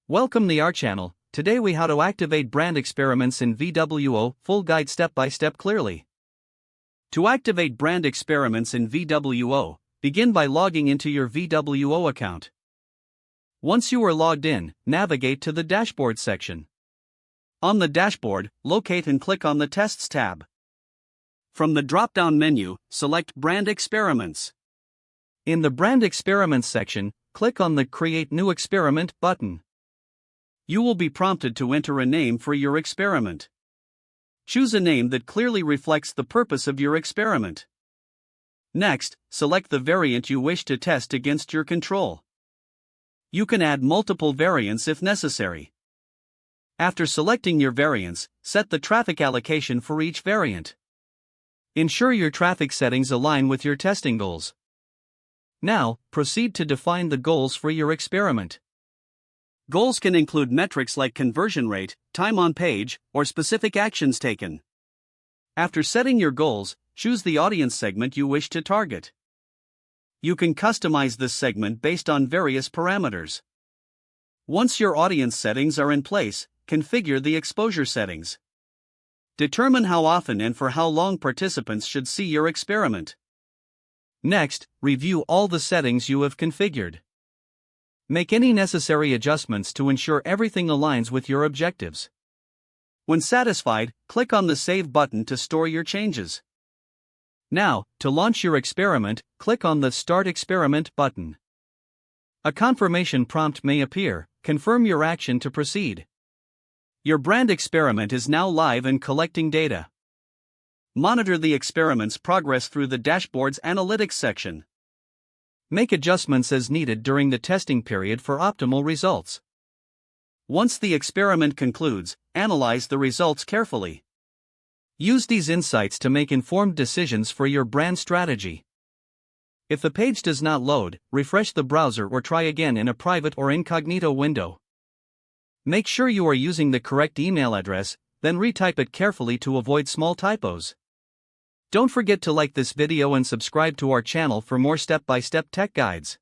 Welcome to our channel. Today we how to activate brand experiments in VWO, full guide step by step clearly. To activate brand experiments in VWO, begin by logging into your VWO account. Once you are logged in, navigate to the dashboard section. On the dashboard, locate and click on the Tests tab. From the drop-down menu, select Brand Experiments. In the Brand Experiments section, click on the Create New Experiment button. You will be prompted to enter a name for your experiment. Choose a name that clearly reflects the purpose of your experiment. Next, select the variant you wish to test against your control. You can add multiple variants if necessary. After selecting your variants, set the traffic allocation for each variant. Ensure your traffic settings align with your testing goals. Now, proceed to define the goals for your experiment. Goals can include metrics like conversion rate, time on page, or specific actions taken. After setting your goals, choose the audience segment you wish to target. You can customize this segment based on various parameters. Once your audience settings are in place, configure the exposure settings. Determine how often and for how long participants should see your experiment. Next, review all the settings you have configured. Make any necessary adjustments to ensure everything aligns with your objectives. When satisfied, click on the Save button to store your changes. Now, to launch your experiment, click on the Start Experiment button. A confirmation prompt may appear. Confirm your action to proceed. Your brand experiment is now live and collecting data. Monitor the experiment's progress through the dashboard's Analytics section. Make adjustments as needed during the testing period for optimal results. Once the experiment concludes, analyze the results carefully. Use these insights to make informed decisions for your brand strategy. If the page does not load, refresh the browser or try again in a private or incognito window. Make sure you are using the correct email address, then retype it carefully to avoid small typos. Don't forget to like this video and subscribe to our channel for more step-by-step tech guides.